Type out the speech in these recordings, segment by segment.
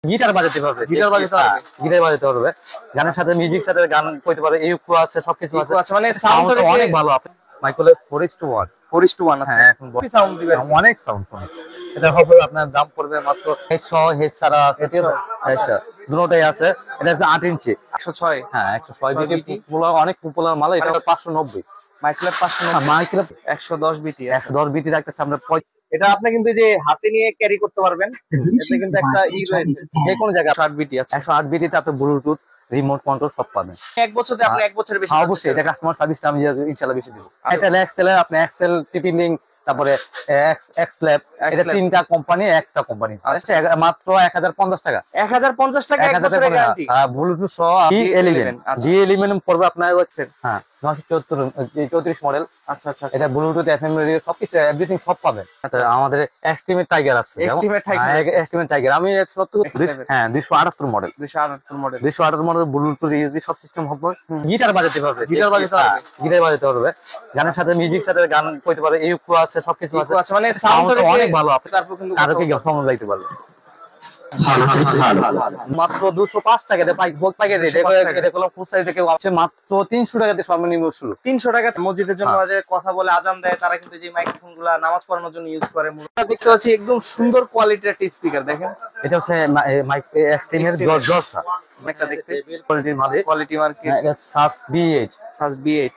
Guitar বাজাতে পারবে, guitar বাজাতে পারবে, গানের সাথে মিউজিক সাথে গান করতে পারবে, ইউকো আছে, সবকিছু আছে, মানে সাউন্ড অনেক ভালো। আপনি মাইক্রোলে 4:1, 4:1 আছে। হ্যাঁ এখন সাউন্ড দিবে, অনেক সাউন্ড শুনে। এটা হবে আপনার দাম পড়বে মাত্র হেড সহ, হেড ছাড়া আছে, ঠিক আছে, দুটোটাই আছে। এটা হচ্ছে 8 ইঞ্চি 106, হ্যাঁ 106 বিটি, অনেক পপুলার মাল। এটা 590 মাইক্রোলে 590, মাইক্রো 110 বিটি, 110 বিটি রাখতেছে আমরা। এটা আপনি কিন্তু যে হাতে নিয়ে ক্যারি করতে পারবেন, এতে কিন্তু একটা রয়েছে, যে কোনো জায়গায় 108 বিটি আছে। 108 বিটিতে আপনি ব্লুটুথ, রিমোট কন্ট্রোল সব পাবেন। এক বছরে আপনি এক বছরের বেশি অবশ্যই এটা কাস্টমার সার্ভিসটা আমি ইনশাআল্লাহ বেশি দিব। এটা এক্সেল, আপনি এক্সেল, টিপি লিংক, তারপরে এক্সল্যাব, এটা তিনটা কোম্পানি, একটা কোম্পানি, মাত্র 1050 টাকা। 1050 টাকা এক বছরের গ্যারান্টি, ব্লুটুথ সহ। G11 পড়বে আপনার হচ্ছে হ্যাঁ 934 মডেল। আচ্ছা আচ্ছা, এটা ব্লুটুথ, এফএম রেডিও সবকিছু, এভরিথিং সব পাবেন। আচ্ছা আমাদের এক্সট্রিমেট টাইগার আছে, এক্সট্রিমেট টাইগার আমি 170 হ্যাঁ 278 মডেল, 278 মডেল ব্লুটুথ ইউএসবি সব সিস্টেম হবে। গিটার বাজাতে পারবে, গিটার বাজাতে পারবে, গানের সাথে মিউজিক সাথে গান করতে পারবে, ইউকো আছে, সবকিছু আছে, মানে সাউন্ড অনেক ভালো। আপনি তারপর কিন্তু আরো কি সময় যাইতে পারবে মাত্র 205 টাকাতে পাইকারি রেট। এটা কোনো ফুল সাইজ থেকে আছে মাত্র 300 টাকাতে সর্বনিম্ন শুরু। 300 টাকা। মসজিদের জন্য যে কথা বলে আজান দেয়, তারা কিন্তু যে মাইক্রোফোন গুলা নামাজ পড়ানোর জন্য ইউজ করে। দেখতে পাচ্ছি একদম সুন্দর কোয়ালিটির একটা স্পিকার, দেখেন এটা হচ্ছে মাইক এক্সট্রিমের জর্জা, একটা দেখতে কোয়ালিটির মাল, কোয়ালিটি মার্কেট। এটা সাস B8, সাস B8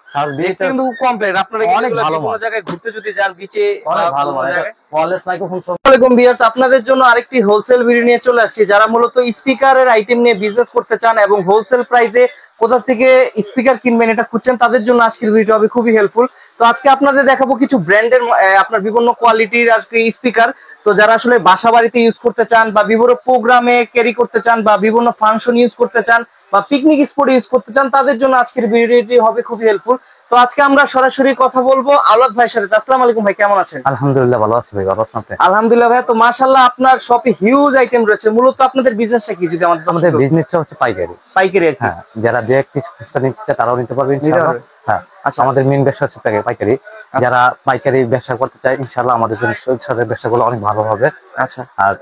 কিন্তু কমপ্লিট। আপনারা অনেক ভালো, কোনো জায়গায় ঘুরতে যদি যান, বিচে অনেক ভালো জায়গায় ওয়্যারলেস মাইক্রোফোন। আসসালামু আলাইকুম ভিউয়ার্স, আপনাদের জন্য আরেকটি হোলসেল ভিডিও নিয়ে চলে আসছি। যারা মূলত স্পিকারের আইটেম নিয়ে বিজনেস করতে চান এবং হোলসেল প্রাইসে কোথা থেকে স্পিকার কিনবেন এটা খুঁজছেন, তাদের জন্য আজকের ভিডিও হবে খুবই হেল্পফুল। তো আজকে আপনাদের দেখাবো কিছু ব্র্যান্ডের আপনার বিভিন্ন কোয়ালিটির আজকে স্পিকার। তো যারা আসলে বাসা বাড়িতে ইউজ করতে চান, বা বিভিন্ন প্রোগ্রামে ক্যারি করতে চান, বা বিভিন্ন ফাংশন ইউজ করতে চান, বা পিকনিক স্পটে ইউজ করতে চান, তাদের জন্য আজকের ভিডিওটি হবে খুবই হেল্পফুল। তো আজকে আমরা সরাসরি কথা বলবো আওলাদ ভাইয়ের সাথে। আসসালামু আলাইকুম ভাই, কেমন আছেন? আলহামদুলিল্লাহ ভালো আছি ভাই, ভালো আছেন আপনি? আলহামদুলিল্লাহ ভাই। তো মাশাআল্লাহ আপনার শপে হিউজ আইটেম রয়েছে। মূলত আপনাদের বিজনেসটা কি? যদি আমাদের বিজনেসটা হচ্ছে পাইকারি, হ্যাঁ, যারা ডাইরেক্ট খুচরা নিতে তারাও নিতে পারবে ইনশাআল্লাহ। হ্যাঁ আচ্ছা, আমাদের মেইন ব্যবসা হচ্ছে পাইকারি। যারা পাইকারি ব্যবসা করতে চায় ইনশাআল্লাহ আমাদের জন্য সাথে ব্যবসাগুলো অনেক ভালো হবে। আচ্ছা, আর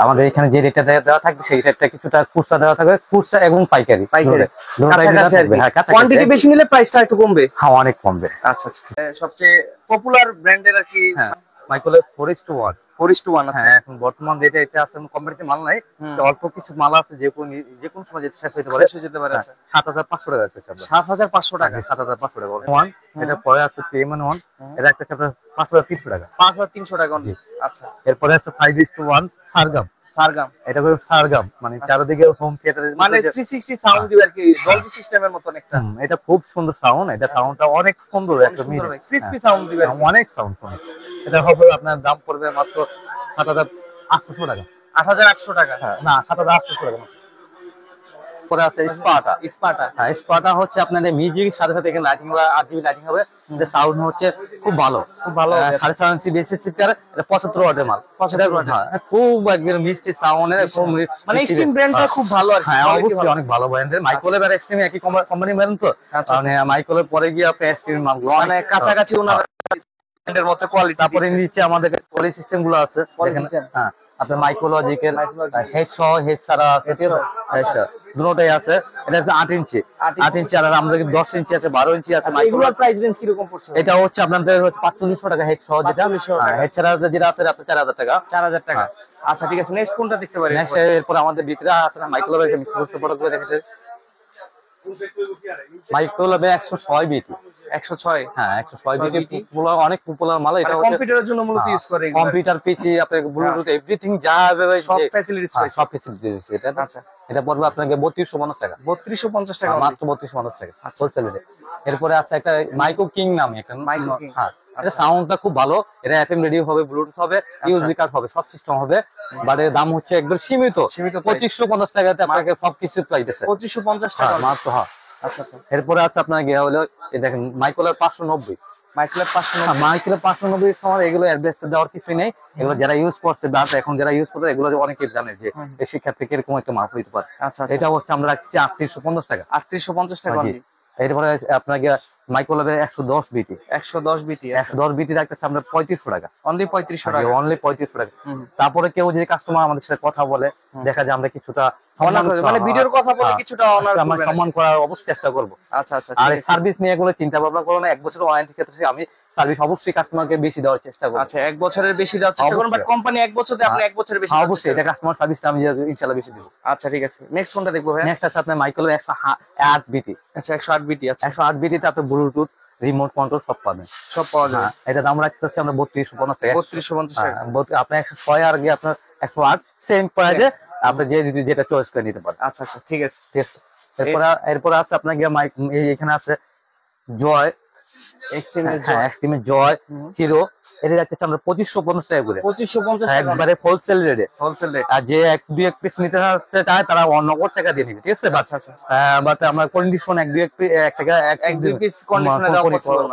আমাদের এখানে যে রেটটা দেওয়া থাকবে সেই রেটটা কিছুটা খুচরা দেওয়া থাকবে, খুচরা এবং পাইকারি কোয়ান্টিটি বেশি নিলে প্রাইসটা একটু কমবে। হ্যাঁ অনেক কমবে। আচ্ছা আচ্ছা, সবচেয়ে পপুলার ব্র্যান্ডের আর কি মাইক্রোলে 4:1, 4:1 আছে। হ্যাঁ এখন বর্তমান যেটা এটা আছে কোম্পানিতে মাল নাই, অল্প কিছু মাল আছে, যে কোন সময় যেটা শেষ হতে পারে। আচ্ছা 7500 টাকা আছে, 7500 টাকা, 7500 টাকা। ওয়ান এটা পরে আছে PM1, এটা একটা আপনার 5300 টাকা, 5300 টাকা অনলি। আচ্ছা, এরপরে আছে 5:1 সারগাম, এটা হলো সারগাম, মানে চারদিকে হোম থিয়েটার, মানে 360 সাউন্ড দিবে আর কি, ডলবি সিস্টেমের মতন একটা। এটা খুব সুন্দর সাউন্ড, এটা সাউন্ডটা অনেক সুন্দর, একটা ক্রিসপি সাউন্ড দিবে, অনেক সাউন্ড শুনে। এটা হবে আপনার দাম পড়বে মাত্র 7800 টাকা। 8800 টাকা না 7800 টাকা। পরে আছে স্পাটা, হ্যাঁ স্পাটা হচ্ছে আপনাদের মিউজিকের সাথে সাথে এখানে লাইটিং হবে, RGB লাইটিং হবে। এটা সাউন্ড হচ্ছে খুব ভালো, 7.5 ইঞ্চি বেসিক স্পিকার, এটা 75 ওয়াটের মাল, 75 ওয়াট। খুব একদম মিষ্টি সাউন্ড, মানে এক্সট্রিম ব্র্যান্ডটা খুব ভালো আর কি। হ্যাঁ অবশ্যই অনেক ভালো ব্র্যান্ডের। মাইক্রোওয়েভ আর এক্সট্রিম একই কোম্পানি ব্র্যান্ড তো, মানে মাইক্রোওয়েভ পরে গিয়ে আপনি এক্সট্রিম মালগুলো মানে কাছাকাছি ওনারা ব্র্যান্ডের মতো কোয়ালিটি। তারপরে নিচে আমাদের পলি সিস্টেম গুলো আছে, দেখেন হ্যাঁ আপনার মাইক্রোলজিকের হেড সহ, হেড ছাড়া আছে, দুটোটাই আছে। এটা হচ্ছে 8 ইঞ্চি, 8 ইঞ্চি, আর আমাদের 10 ইঞ্চি আছে, 12 ইঞ্চি আছে। মাইক্রোওয়েভ প্রাইস রেঞ্জ কি রকম পড়ছে? এটা হচ্ছে আপনাদের 4500 টাকা হেড সহ, যেটা হেড ছাড়া যেটা আছে আপনার 4000 টাকা। 4000 টাকা। আচ্ছা ঠিক আছে, নেক্সট কোনটা দেখতে পারি? নেক্সট এরপর আমাদের ভিতরে আছে মাইক্রোওয়েভ, মিক্স করতে প্রোডাক্ট গুলো দেখেছে। মাইক্রোওয়েভ 106 বিটি, 106, হ্যাঁ 106 বিটি অনেক পপুলার মাল। এটা কম্পিউটারের জন্য মূলত ইউজ করে, কম্পিউটার, পিসি, আপনার ব্লুটুথ, এভরিথিং যা হবে সব ফ্যাসিলিটিস পায়, সব ফ্যাসিলিটিস। এটা আচ্ছা, এটা পড়বে আপনাকে 3250 টাকা, 3250 টাকা, মাত্র 3250 টাকা হোলসেল রেটে। এরপরে আছে একটা মাইক্রো কিং নামে একটা মাইক্রো, হ্যাঁ এটা সাউন্ডটা খুব ভালো। এটা এফএম রেডিও হবে, ব্লুটুথ হবে, ইউএসবি কার্ড হবে, সব সিস্টেম হবে। বাট এর দাম হচ্ছে একদম সীমিত 2550 টাকাতে আপনাকে সবকিছু পাইতেছে, 2550 টাকা মাত্র। হ্যাঁ আচ্ছা আচ্ছা। এরপরে আছে আপনার গিয়া হলো এই দেখেন মাইক্রোওয়েভ 590, মাইক্রোওয়েভ 590 সময় এগুলো অ্যাড্রেস দেওয়ার কিছু নেই। এগুলো যারা ইউজ করছে বা এখন যারা ইউজ করছে এগুলো অনেকে জানে যে এই শিক্ষা থেকে এরকম একটা মাল হইতে পারে। আচ্ছা, এটা হচ্ছে আমরা রাখছি 3850 টাকা, 3850 টাকা। এরপরে আপনার গিয়া মাইক্রোল্যাবের 110 বিটি 110 বিটি 110 বিটি রাখতেছে আমরা 3500 টাকা, অনলি 3500 টাকা, অনলি 3500 টাকা। তারপরে কেউ যদি কাস্টমার আমাদের সাথে কথা বলে, দেখা যায় আমরা কিছুটা মানে ভিডিওর কথা বলে কিছুটা অনার আমরা করবেন, সম্মান করার অবশ্যই চেষ্টা করব। আচ্ছা আচ্ছা। আর সার্ভিস নিয়ে গুলো চিন্তা ভাবনা করো না, 1 বছর ওয়ারেন্টি ক্ষেত্রে আমি সার্ভিস অবশ্যই কাস্টমারকে বেশি দেওয়ার চেষ্টা করব। আচ্ছা 1 বছরের বেশি দেওয়ার চেষ্টা করুন, বাট কোম্পানি 1 বছর দেয়, আপনি 1 বছরের বেশি দেওয়ার অবশ্যই এটা কাস্টমার সার্ভিসটা আমি ইনশাআল্লাহ বেশি দেব। আচ্ছা ঠিক আছে, নেক্সট কোনটা দেখবো ভাই? নেক্সট আছে আপনার মাইক্রোল্যাব 108 বিটি। আচ্ছা 108 বিটি, আচ্ছা 108 বিটিতে আপনি ব্লুটুথ, রিমোট কন্ট্রোল সব পাবেন, সব পাওয়া যায়। এটা দাম রাখতেছি আমরা 3250 টাকা। 3250 টাকা, আপনি 106 আর গিয়ে আপনার 108 সেম প্রাইসে আপনি যেটা চয়েস করে নিতে পারেন। আচ্ছা আচ্ছা ঠিক আছে, ঠিক আছে। এরপর আছে আপনার গিয়ে এখানে আছে জয় এক্সট্রিমের জয় হিরো, এটা রাখতেছি আমরা 2550 টাকা করে। 2550 টাকা একবারে হোলসেল রেটে, হোলসেল রেট। আর যে এক দুই এক পিস নিতে চায় তারা নগদ টাকা দিয়ে নিবে, ঠিক আছে। আচ্ছা আচ্ছা, বাট আমরা কন্ডিশন এক দুই পিস কন্ডিশনে দেওয়া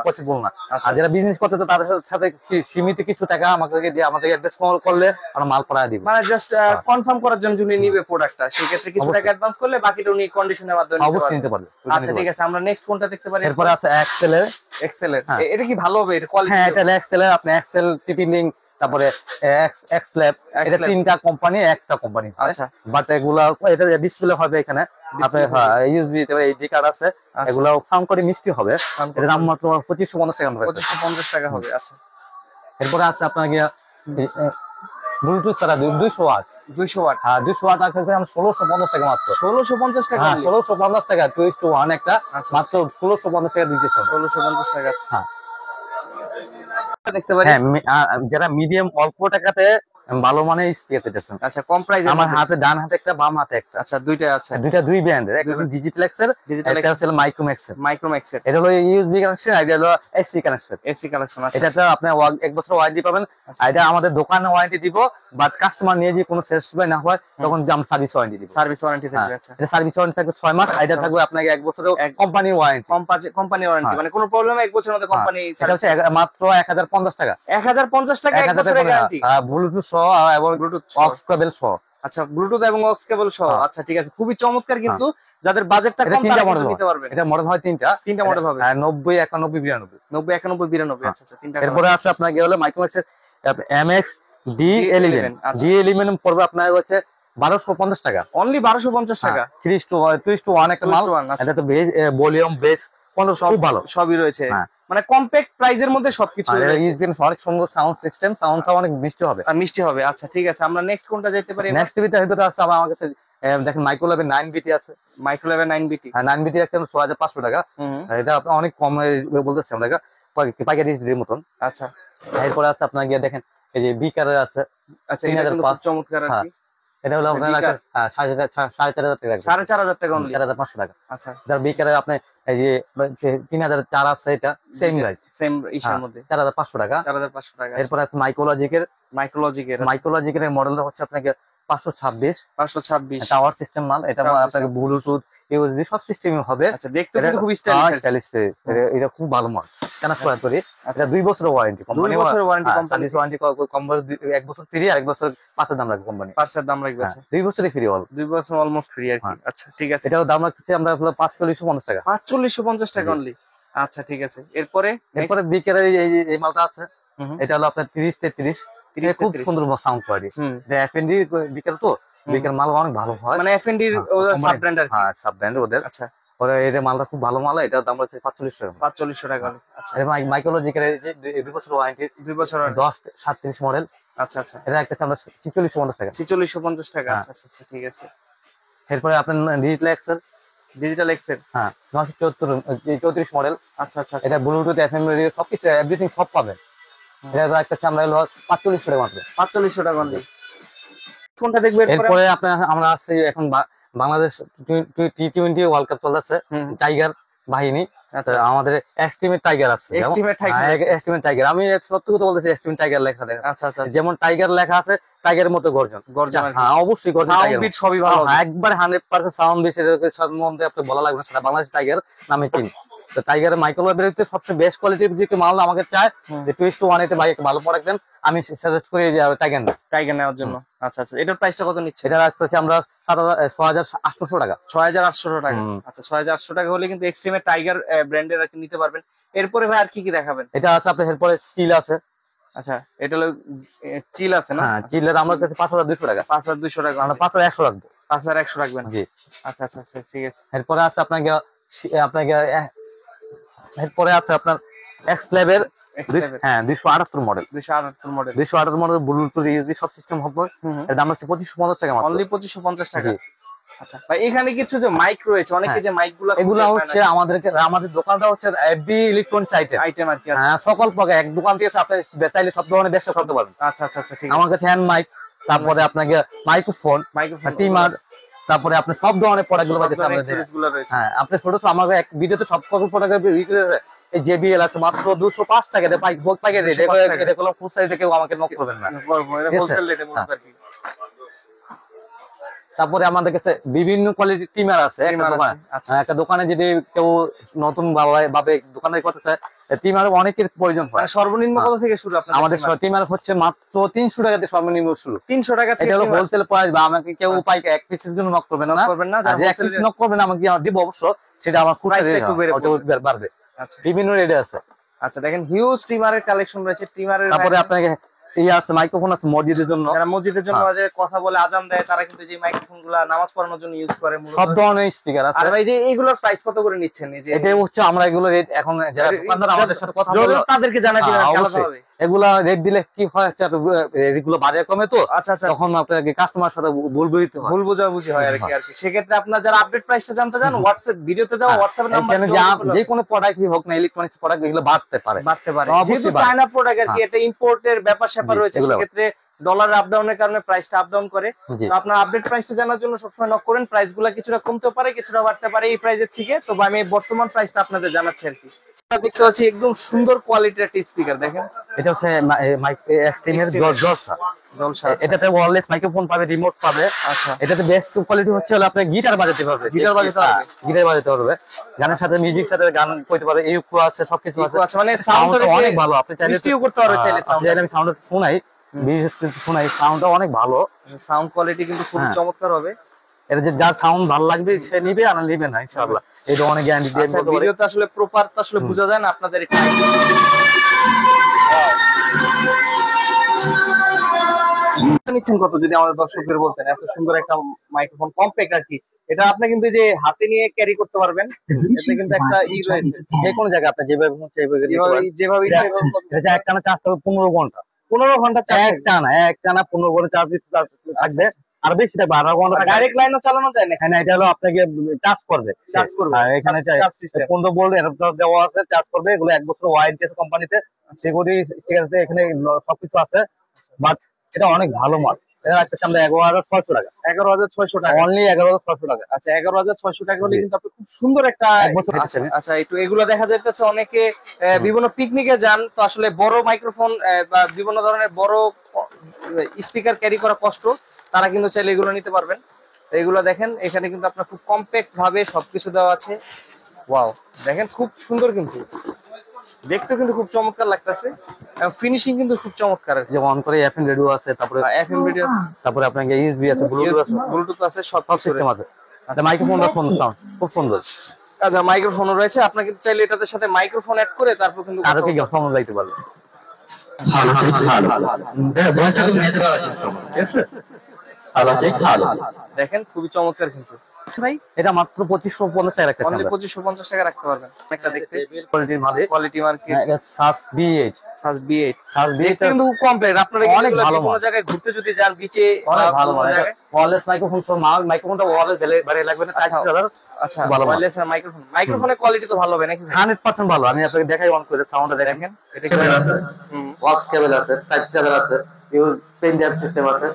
পসিবল না। আর যারা বিজনেস করতে তাদের সাথে সীমিত কিছু টাকা আমাদেরকে দিয়ে আমাদেরকে অ্যাডভান্স করলে আমরা মাল পাঠিয়ে দিব, মানে জাস্ট কনফার্ম করার জন্য যিনি নিবে প্রোডাক্টটা, সেই ক্ষেত্রে কিছু টাকা অ্যাডভান্স করলে বাকিটা উনি কন্ডিশনের মাধ্যমে অবশ্যই নিতে পারবে। আচ্ছা ঠিক আছে, আমরা নেক্সট কোনটা দেখতে পারি? এরপর আছে এক্সেল এর, এটা কি ভালো হবে? এটা কোয়ালিটি? হ্যাঁ এটা এক্সেল এর, আপনি এক্সেল টিপি লিংক, তারপরে এক্সল্যাব, এটা তিনটা কোম্পানি একটা কোম্পানি। আচ্ছা, বাট এগুলা এটা ডিসপ্লে হবে এখানে আপনার, ইউএসবি এইচডি কার্ড আছে, এগুলা সাউন্ড করে মিষ্টি হবে। এর দাম মাত্র 2550 টাকা। 2550 টাকা হবে। আচ্ছা, এরপর আছে আপনার গিয়া ব্লুটুথ ছাড়া 200 ওয়াট। 200 ওয়াট, হ্যাঁ 200 ওয়াট আছে আমরা 1650 টাকা মাত্র। 1650 টাকা? 1650 টাকা 2:1 একটা, মাত্র 1650 টাকা দিতেছে। 1650 টাকা আছে। হ্যাঁ দেখতে পারি। হ্যাঁ যারা মিডিয়াম অল্প টাকাতে ভালো মানের স্পিকার পেতেছেন। আচ্ছা, কম প্রাইসে আমার হাতে ডান হাতে একটা, বাম হাতে একটা। আচ্ছা, দুইটা আছে, দুই ব্র্যান্ডের, একটা ডিজিটাল এক্সেল, একটা হচ্ছে মাইক্রোম্যাক্স। এটা হলো ইউএসবি কানেকশন, এটা হলো এসি কানেকশন। এটা তো আপনি 1 বছর ওয়ারেন্টি পাবেন। এটা আমাদের দোকানে ওয়ারেন্টি দিব, বাট কাস্টমার নিয়ে যদি কোনো স্যাটিসফাই না হয় তখন আমরা সার্ভিস ওয়ারেন্টি দিব। সার্ভিস ওয়ারেন্টি থাকবে। আচ্ছা, এটা সার্ভিস ওয়ারেন্টি থাকবে 6 মাস, এটা থাকবে আপনাকে 1 বছরের কোম্পানি ওয়ারেন্টি। কোম্পানি ওয়ারেন্টি মানে কোনো প্রবলেম 1 বছরের মধ্যে কোম্পানি। এটা হচ্ছে মাত্র 1050 টাকা। 1050 টাকা 1 বছরের গ্যারান্টি, ব্লুটুথ সহ এবং ব্লুটুথ অক্স কেবল সহ। আচ্ছা, ব্লুটুথ এবং অক্স কেবল সহ। আচ্ছা ঠিক আছে, খুবই চমৎকার। কিন্তু যাদের বাজেটটা কম তারা কিন্তু নিতে পারবেন। এটা মডেল হয় তিনটা মডেল হবে, 90, 91, 92। 90, 91, 92। আচ্ছা আচ্ছা, তিনটা। এরপরে আছে আপনার কি হলো মাইক্রোম্যাক্স এমএক্স D11। D11 পড়বে আপনার হচ্ছে 1250 টাকা, অনলি 1250 টাকা। 3:1 একটা মাল। এটা তো বেস, ভলিউম, বেস খুব ভালো, সবই রয়েছে। মানে কম্প্যাক্ট প্রাইজের মধ্যে সবকিছু রয়েছে। অনেক সুন্দর সাউন্ড সিস্টেম, সাউন্ডটা অনেক মিষ্টি হবে। মিষ্টি হবে। আচ্ছা ঠিক আছে, আমরা নেক্সট কোনটা যেতে পারি? নেক্সট ভিতরে আছে আমার কাছে, দেখেন মাইক্রোল্যাবের 9 বিটি আছে। মাইক্রোল্যাবের 9 বিটি, 9 বিটি একটা 6500 টাকা। এটা আপনি অনেক কম বলতেছি আমরা, পাইকারি রেটের মতন। আচ্ছা, এরপরে আছে আপনার গিয়ে দেখেন এই যে বিকারের আছে। আচ্ছা, এটা কিন্তু খুব চমৎকার আর কি। এটা হলো আপনার 4500 টাকা। 4500 টাকা অনলি, 4500 টাকা। আচ্ছা, যার বিকারে আপনি এই যে 3004 আছে, এটা সেম রাইট, সেম ইশার মধ্যে 4500 টাকা। 4500 টাকা। এরপর আছে মাইক্রোলজিকের মডেলটা হচ্ছে আপনাকে 526 টাওয়ার সিস্টেম মাল। এটা আপনাকে ব্লুটুথ, ইউএসবি সব সিস্টেমই হবে। আচ্ছা, দেখতে কিন্তু খুব স্টাইলিশ। এটা খুব ভালো মাল, ট্রান্সফার করি। এটা 2 বছরের ওয়ারেন্টি, কোম্পানি 2 বছরের ওয়ারেন্টি, সার্ভিস ওয়ারেন্টি কম 1 বছর ফ্রি, আর 1 বছর পাঁচের দাম রাখবে কোম্পানি। পাঁচের দাম রাখবে। আচ্ছা, 2 বছরই ফ্রি, 2 বছর অলমোস্ট ফ্রি আর কি। আচ্ছা ঠিক আছে, এটাও দাম রাখতেছি আমরা 4550 টাকা। 4550 টাকা অনলি। আচ্ছা ঠিক আছে, এরপরে বিকেলের এই মালটা আছে। এটা হলো আপনার 3033। খুব সুন্দর সাউন্ড কোয়ালিটি। এটা এফএনডি বিকেল, তো বিকেল মাল অনেক ভালো হয়, মানে এফএনডি সাব ব্র্যান্ড আর কি। হ্যাঁ, সাব ব্র্যান্ড ওদের। আচ্ছা, ওরা এটা মালটা খুব ভালো মাল, এটা দাম হচ্ছে 4500 টাকা। 4500 টাকা। আচ্ছা, মাইক্রোলজিকের 2 বছর ওয়ারেন্টি, 2 বছর 1037 মডেল। আচ্ছা আচ্ছা, এটা একটা আমরা 4650 টাকা। 4650 টাকা। আচ্ছা আচ্ছা ঠিক আছে। এরপরে আপনার ডিজিটাল এক্সেল, হ্যাঁ 974 মডেল। আচ্ছা আচ্ছা, এটা ব্লুটুথ, এফএম রেডিও সবকিছু এভরিথিং সব পাবেন। এটা একটা আমরা হলো 4500 টাকা মাত্র। 4500 টাকা অনলি। কোনটা দেখবেন? এরপরে আমরা আসছি এখন বাংলাদেশ T20 ওয়ার্ল্ড কাপ চলতেছে, টাইগার বাহিনী। আচ্ছা, আমাদের এক্সট্রিমেট টাইগার আছে। এক্সট্রিমেট টাইগার, আমি সত্যি কথা বলতেছি, এক্সট্রিমেট টাইগার লেখা দেখেন। আচ্ছা আচ্ছা, যেমন টাইগার লেখা আছে, টাইগারের মতো গর্জন। হ্যাঁ অবশ্যই গর্জন, সাউন্ড বিট সবই ভালো, একবার 100% সাউন্ড বিট। এর সম্বন্ধে আপনি বলা লাগবে না, সেটা বাংলাদেশ টাইগার নামে চিনি। তো টাইগারের মাইক্রোওয়েভের সবচেয়ে বেস্ট কোয়ালিটির যে মাল আমাকে চায় যে 2:1 এতে ভাই একটা ভালো প্রোডাক্ট দেন, আমি সাজেস্ট করি যে টাইগার নেওয়ার জন্য। আচ্ছা আচ্ছা, এটার প্রাইসটা কত নিচ্ছে? এটা রাখতেছি আমরা 6,800 টাকা। 6,800 টাকা। আচ্ছা, 6,800 টাকা হলে কিন্তু এক্সট্রিমের টাইগার ব্র্যান্ডের আর কি নিতে পারবেন। এরপরে ভাই আর কি কি দেখাবেন? এটা আছে আপনার, এরপরে স্টিল আছে। আচ্ছা, এটা হলো চিল আছে না? হ্যাঁ, চিলের আমার কাছে 5,200 টাকা। 5,200 টাকা। আমরা 5,100 রাখবো। 5,100 রাখবেন? জি। আচ্ছা আচ্ছা আচ্ছা, ঠিক আছে। এরপরে আছে আপনাকে এরপরে আছে আপনার এক্সক্লেভের, হ্যাঁ 278 মডেল। 278 মডেল ব্লুটুথ ইউএসবি সব সিস্টেম হবে। এর দাম হচ্ছে 2550 টাকা মাত্র। অনলি 2550 টাকা। আচ্ছা ভাই, এখানে কিছু যে মাইক রয়েছে, অনেকে যে মাইকগুলো, এগুলো হচ্ছে আমাদের দোকানটা হচ্ছে এফবি ইলেকট্রনিক্স আইটেম আর কি। হ্যাঁ, সকল প্রকার এক দোকান থেকে আপনি চাইলে সব ধরনের ব্যবসা করতে পারবেন। আচ্ছা আচ্ছা আচ্ছা, ঠিক আছে। আমার কাছে হ্যান্ড মাইক, তারপরে আপনাকে মাইক্রোফোন, টিমার, তারপরে আপনি সব ধরনের প্রোডাক্ট গুলো পাবেন। হ্যাঁ, আপনি ছোট আমার এক ভিডিওতে সব প্রোডাক্ট বিক্রি করে। এই জেবিএল আছে মাত্র 205 টাকাতে পাইকারি রেট। এটা কোনো ফুল সাইজে কেউ আমাকে নক করবেন না, হোলসেল রেটে বলতে আর কি। তারপরে আমাদের কাছে বিভিন্ন কোয়ালিটির টিমার আছে। একটা দোকানে যদি কেউ নতুন ভাবে দোকানদারি করতে চায়, টিমার অনেকের প্রয়োজন হয়। সর্বনিম্ন কত থেকে শুরু আপনার? আমাদের টিমার হচ্ছে মাত্র 300 টাকাতে সর্বনিম্ন শুরু। 300 টাকা থেকে। এটা হলো হোলসেল প্রাইস। বা আমাকে কেউ পাইক এক পিসের জন্য নক করবেন না, এক পিস নক করবেন আমাকে দিব অবশ্য, সেটা আমার প্রাইসটা একটু বাড়বে। বিভিন্ন রেটে আছে। আচ্ছা, দেখেন হিউজ টিমারের কালেকশন রয়েছে। টিমারের তারপরে আপনাকে আছে মাইক্রোফোন আছে মসজিদের জন্য। যারা মসজিদের জন্য যে কথা বলে আজান দেয়, তারা কিন্তু যে মাইক্রোফোনগুলো নামাজ পড়ানোর জন্য ইউজ করে। সব ধরনের স্পিকার আছে। আর ভাই, যে এইগুলোর প্রাইস কত করে নিচ্ছেন? এই যে এটা হচ্ছে আমরা এগুলো রেট এখন যারা দোকানদার আমাদের সাথে কথা বলে তাদেরকে জানা দিবেন আলাদা হবে। এগুলা রেট দিলে কি হয়, এগুলো বাজার কমে তো। আচ্ছা আচ্ছা, তখন আপনাকে কাস্টমার সাথে ভুল বোঝাবুঝি হয় আর কি। সেক্ষেত্রে আপনার যারা আপডেট প্রাইসটা জানতে চান, হোয়াটসঅ্যাপ ভিডিওতে দাও, হোয়াটসঅ্যাপ নাম্বার, যে কোনো প্রোডাক্টই হোক না, ইলেকট্রনিক্স প্রোডাক্ট এগুলো বাড়তে পারে। যেহেতু চায়না প্রোডাক্ট আর কি, এটা ইম্পোর্টের ব্যাপার স্যাপার রয়েছে, সেক্ষেত্রে ডলার আপ ডাউনের কারণে প্রাইসটা আপ ডাউন করে। তো আপনার আপডেট প্রাইসটা জানার জন্য সবসময় নক করেন। প্রাইসগুলো কিছুটা কমতে পারে, কিছুটা বাড়তে পারে এই প্রাইসের থেকে। তো আমি বর্তমান প্রাইসটা আপনাদের জানাচ্ছি আর কি। দেখতে পাচ্ছি একদম সুন্দর কোয়ালিটির একটা স্পিকার। দেখেন, এটা হচ্ছে এক্সট্রিমের জলসা। এটাতে ওয়্যারলেস মাইক্রোফোন পাবে, রিমোট পাবে। আচ্ছা, এটাতে বেস্ট কোয়ালিটি হচ্ছে আপনি গিটার বাজাতে পারবে। গিটার বাজাতে পারবে, গানের সাথে মিউজিক সাথে গান করতে পারবে। ইউকো আছে, সবকিছু আছে। মানে সাউন্ডটা অনেক ভালো। আপনি চাইলে করতে পারবেন। চাইলে আমি সাউন্ড শোনাই, সাউন্ডটা অনেক ভালো। সাউন্ড কোয়ালিটি কিন্তু খুব চমৎকার হবে। এটা যে যার সাউন্ড ভালো লাগবে সে নিবে, আর নিবে না ইনশাআল্লাহ। এটা অনেক গ্যারান্টি দিয়ে বলতে পারি। ভিডিওতে আসলে প্রপার তো আসলে বোঝা যায় না আপনাদের এটা। নিচ্ছেন কত যদি আমাদের দর্শকদের বলতেন? এত সুন্দর একটা মাইক্রোফোন, কম্প্যাক্ট আর কি। এটা আপনি কিন্তু যে হাতে নিয়ে ক্যারি করতে পারবেন। এতে কিন্তু একটা রয়েছে, যে কোনো জায়গায় আপনি যেভাবে যেভাবে এটা একটানা চার্জ হবে 15 ঘন্টা। 15 ঘন্টা একটানা 15 ঘন্টা চার্জ থাকবে। আর বেশি থাকবে, 18 ঘন্টা। ডাইরেক্ট লাইনও চালানো যায় না? হ্যাঁ, এটা হলো আপনাকে চার্জ করবে। এখানে 15 ভোল্ট অ্যাডাপ্টার দেওয়া আছে, চার্জ করবে। এগুলো 1 বছর ওয়ারেন্টি আছে কোম্পানিতে। সিকিউরিটি ঠিক আছে, এখানে সবকিছু আছে। বাট এটা অনেক ভালো মাল। এটা রাখতেছি আমরা 11,600 টাকা। 11,600 টাকা, অনলি 11,600 টাকা। আচ্ছা, 11,600 টাকা হলে কিন্তু আপনি খুব সুন্দর একটা আচ্ছা, একটু এগুলো দেখা যাইতেছে অনেকে বিভিন্ন পিকনিকে যান, তো আসলে বড় মাইক্রোফোন বা বিভিন্ন ধরনের বড় স্পিকার ক্যারি করা কষ্ট, তারা কিন্তু চাইলে এগুলো নিতে পারবেন। এগুলো দেখেন, এখানে কিন্তু আপনার খুব কম্প্যাক্ট ভাবে সবকিছু দেওয়া আছে। ওয়াও, দেখেন খুব সুন্দর, কিন্তু দেখতে কিন্তু খুব চমৎকার লাগতেছে। ফিনিশিং কিন্তু খুব চমৎকার। যে অন করে এফএম রেডিও আছে, তারপরে এফএম রেডিও আছে, তারপরে আপনাকে ইউএসবি আছে, ব্লুটুথ আছে, সব সিস্টেম আছে। আচ্ছা, মাইক্রোফোনটা খুব সুন্দর। আচ্ছা, মাইক্রোফোনও রয়েছে। আপনারা কিন্তু চাইলে এটার সাথে মাইক্রোফোন অ্যাড করে তারপর কিন্তু আরো কি সাউন্ড দিতে পারবেন। দেখেন খুবই চমৎকার কিন্তু ভাই। এটা মাত্র 2550 টাকা রাখতে পারবেন। 2550 টাকা রাখতে পারবেন। একটা দেখতে কোয়ালিটির মাঝে, কোয়ালিটি মার্কেট। এটা সাস B8 কিন্তু কমপ্লিট। আপনারা অনেক ভালো কোন জায়গায় ঘুরতে যদি যান, বিচে অনেক ভালো ওয়্যারলেস মাইক্রোফোন সব মাইক্রোফোনটা ওয়্যারলেস বাইরে লাগবে না। আচ্ছা, ওয়্যারলেস মাইক্রোফোন, মাইক্রোফোনের কোয়ালিটি তো ভালো হবে নাকি? 100% ভালো। আমি আপনাকে দেখাই, অন করে সাউন্ডটা দেখেন। এটা কেবল আছে, ওয়াক্স কেবল আছে, টাইপ সি চার্জার আছে, ইউর পেন ড্রাইভ সিস্টেম আছে,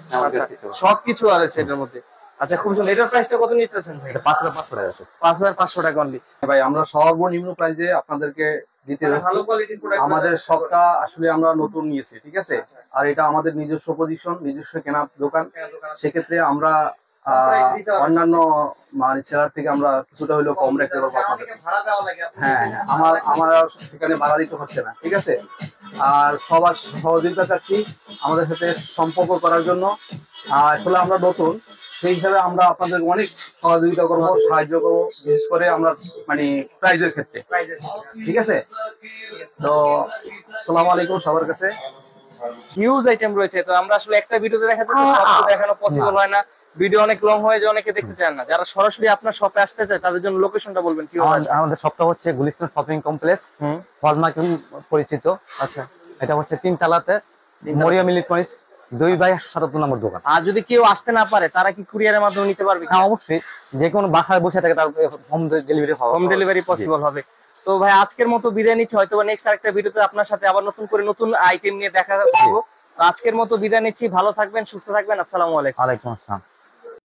সবকিছু আছে এটার মধ্যে। আচ্ছা, খুব সুন্দর। এটার প্রাইসটা কত নিতেছেন ভাই? এটা 5,500 টাকা আছে। 5,500 টাকা অনলি। ভাই, আমরা সর্বনিম্ন প্রাইসে আপনাদেরকে দিতে যাচ্ছি। আমাদের শপটা আসলে আমরা নতুন নিয়েছি, ঠিক আছে। আর এটা আমাদের নিজস্ব পজিশন, নিজস্ব কেনা দোকান। সেক্ষেত্রে আমরা অন্যান্য মানে সেলার থেকে আমরা কিছুটা হলেও কম রাখতে পারবো আপনাদের। হ্যাঁ হ্যাঁ, আমার সেখানে ভাড়া দিতে হচ্ছে না, ঠিক আছে। আর সবার সহযোগিতা চাচ্ছি আমাদের সাথে সম্পর্ক করার জন্য। আর আসলে আমরা নতুন, সেই হিসাবে আমরা আপনাদের অনেক সহযোগিতা করবো, সাহায্য করবো, বিশেষ করে আমরা মানে প্রাইজের ক্ষেত্রে, ঠিক আছে। তো আসসালামু আলাইকুম সবার কাছে। হিউজ আইটেম রয়েছে, তো আমরা আসলে একটা ভিডিওতে দেখা যাচ্ছে সবকিছু দেখানো পসিবল হয় না, ভিডিও অনেক লং হয়ে যায়, অনেকে দেখতে চান না। যারা সরাসরি আপনার শপে আসতে চায় তাদের জন্য লোকেশনটা বলবেন কি? আমাদের শপটা হচ্ছে গুলিস্তান শপিং কমপ্লেক্স, হল মার্কেট পরিচিত। আচ্ছা, এটা হচ্ছে 3 তলাতে মরিয়ম ইলেকট্রনিক্স 2/77 নম্বর দোকান। আর যদি কেউ আসতে না পারে তারা কি কুরিয়ারের মাধ্যমে নিতে পারবে? হ্যাঁ অবশ্যই, যে কোনো বাসায় বসে থাকে তার হোম ডেলিভারি হবে, হোম ডেলিভারি পসিবল হবে। তো ভাই আজকের মতো বিদায় নিচ্ছি, হয়তো নেক্সট আরেকটা ভিডিওতে আপনার সাথে আবার নতুন করে নতুন আইটেম নিয়ে দেখা করবো। তো আজকের মতো বিদায় নিচ্ছি, ভালো থাকবেন, সুস্থ থাকবেন, আসসালামু আলাইকুম। ওয়ালাইকুম আসসালাম।